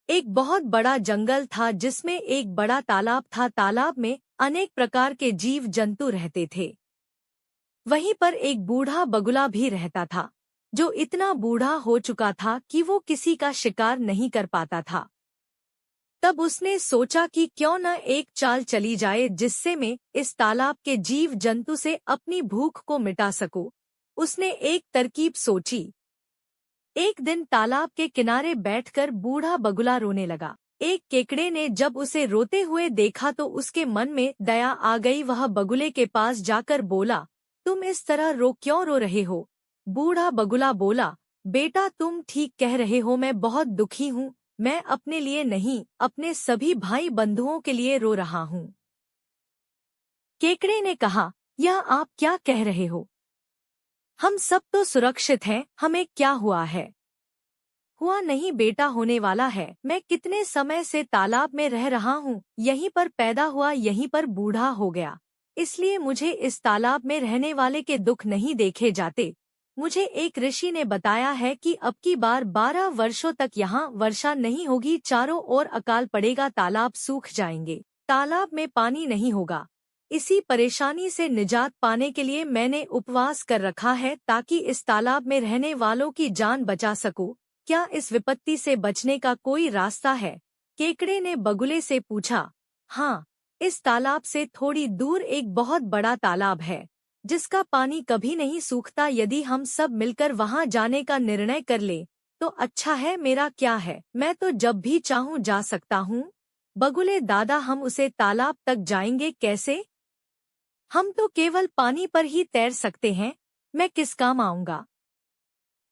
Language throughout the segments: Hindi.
एक बहुत बड़ा जंगल था जिसमें एक बड़ा तालाब था। तालाब में अनेक प्रकार के जीव जंतु रहते थे। वहीं पर एक बूढ़ा बगुला भी रहता था, जो इतना बूढ़ा हो चुका था कि वो किसी का शिकार नहीं कर पाता था। तब उसने सोचा कि क्यों न एक चाल चली जाए जिससे मैं इस तालाब के जीव जंतु से अपनी भूख को मिटा सकूं। उसने एक तरकीब सोची। एक दिन तालाब के किनारे बैठकर बूढ़ा बगुला रोने लगा। एक केकड़े ने जब उसे रोते हुए देखा तो उसके मन में दया आ गई। वह बगुले के पास जाकर बोला, तुम इस तरह क्यों रो रहे हो? बूढ़ा बगुला बोला, बेटा तुम ठीक कह रहे हो, मैं बहुत दुखी हूँ। मैं अपने लिए नहीं, अपने सभी भाई बंधुओं के लिए रो रहा हूँ। केकड़े ने कहा, यह आप क्या कह रहे हो? हम सब तो सुरक्षित हैं, हमें क्या हुआ है? हुआ नहीं बेटा, होने वाला है। मैं कितने समय से तालाब में रह रहा हूँ, यहीं पर पैदा हुआ, यहीं पर बूढ़ा हो गया। इसलिए मुझे इस तालाब में रहने वाले के दुख नहीं देखे जाते। मुझे एक ऋषि ने बताया है कि अब की बार 12 वर्षों तक यहाँ वर्षा नहीं होगी, चारों ओर अकाल पड़ेगा, तालाब सूख जाएंगे, तालाब में पानी नहीं होगा। इसी परेशानी से निजात पाने के लिए मैंने उपवास कर रखा है ताकि इस तालाब में रहने वालों की जान बचा सकूं। क्या इस विपत्ति से बचने का कोई रास्ता है? केकड़े ने बगुले से पूछा। हाँ, इस तालाब से थोड़ी दूर एक बहुत बड़ा तालाब है जिसका पानी कभी नहीं सूखता। यदि हम सब मिलकर वहां जाने का निर्णय कर ले तो अच्छा है। मेरा क्या है, मैं तो जब भी चाहूं जा सकता हूँ। बगुले दादा, हम उसे तालाब तक जाएंगे कैसे? हम तो केवल पानी पर ही तैर सकते हैं, मैं किस काम आऊंगा?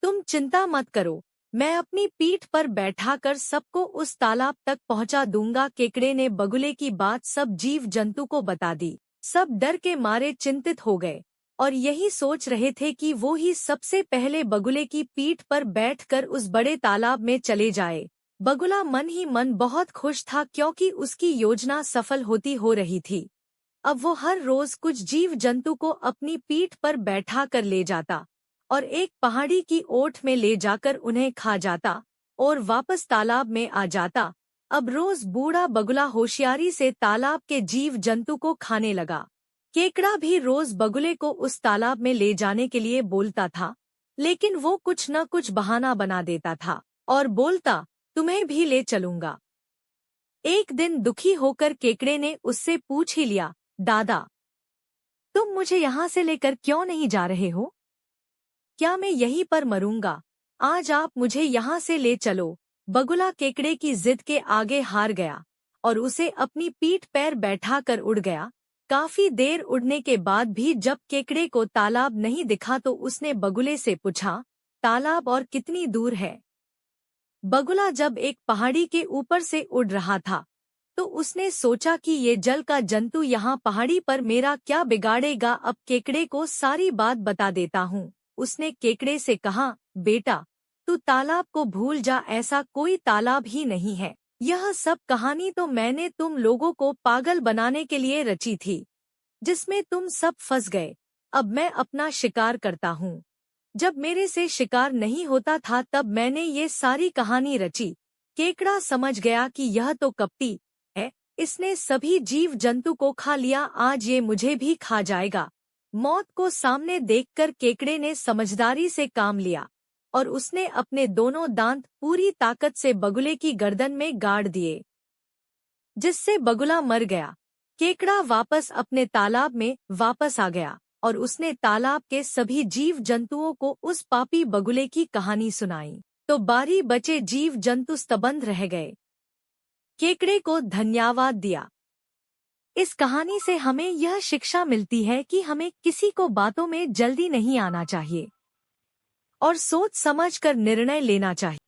तुम चिंता मत करो, मैं अपनी पीठ पर बैठाकर सबको उस तालाब तक पहुंचा दूंगा। केकड़े ने बगुले की बात सब जीव जंतु को बता दी। सब डर के मारे चिंतित हो गए और यही सोच रहे थे कि वो ही सबसे पहले बगुले की पीठ पर बैठकर उस बड़े तालाब में चले जाए। बगुला मन ही मन बहुत खुश था क्योंकि उसकी योजना सफल होती हो रही थी। अब वो हर रोज कुछ जीव जंतु को अपनी पीठ पर बैठा कर ले जाता और एक पहाड़ी की ओट में ले जाकर उन्हें खा जाता और वापस तालाब में आ जाता। अब रोज बूढ़ा बगुला होशियारी से तालाब के जीव जंतु को खाने लगा। केकड़ा भी रोज बगुले को उस तालाब में ले जाने के लिए बोलता था, लेकिन वो कुछ न कुछ बहाना बना देता था और बोलता, तुम्हें भी ले चलूंगा। एक दिन दुखी होकर केकड़े ने उससे पूछ ही लिया, दादा, तुम मुझे यहाँ से लेकर क्यों नहीं जा रहे हो? क्या मैं यहीं पर मरूंगा? आज आप मुझे यहाँ से ले चलो। बगुला केकड़े की जिद के आगे हार गया और उसे अपनी पीठ पैर बैठाकर उड़ गया। काफी देर उड़ने के बाद भी जब केकड़े को तालाब नहीं दिखा तो उसने बगुले से पूछा, तालाब और कितनी दूर है? बगुला जब एक पहाड़ी के ऊपर से उड़ रहा था तो उसने सोचा कि ये जल का जंतु यहाँ पहाड़ी पर मेरा क्या बिगाड़ेगा, अब केकड़े को सारी बात बता देता हूँ। उसने केकड़े से कहा, बेटा तू तालाब को भूल जा, ऐसा कोई तालाब ही नहीं है। यह सब कहानी तो मैंने तुम लोगों को पागल बनाने के लिए रची थी, जिसमें तुम सब फंस गए। अब मैं अपना शिकार करता हूँ। जब मेरे से शिकार नहीं होता था तब मैंने ये सारी कहानी रची। केकड़ा समझ गया कि यह तो कपटी है, इसने सभी जीव जंतु को खा लिया, आज ये मुझे भी खा जाएगा। मौत को सामने देखकर केकड़े ने समझदारी से काम लिया और उसने अपने दोनों दांत पूरी ताकत से बगुले की गर्दन में गाड़ दिए, जिससे बगुला मर गया। केकड़ा वापस अपने तालाब में वापस आ गया और उसने तालाब के सभी जीव जंतुओं को उस पापी बगुले की कहानी सुनाई। तो बारी बचे जीव जंतु स्तब्ध रह गए। केकड़े को धन्यवाद दिया। इस कहानी से हमें यह शिक्षा मिलती है कि हमें किसी को बातों में जल्दी नहीं आना चाहिए और सोच समझकर निर्णय लेना चाहिए।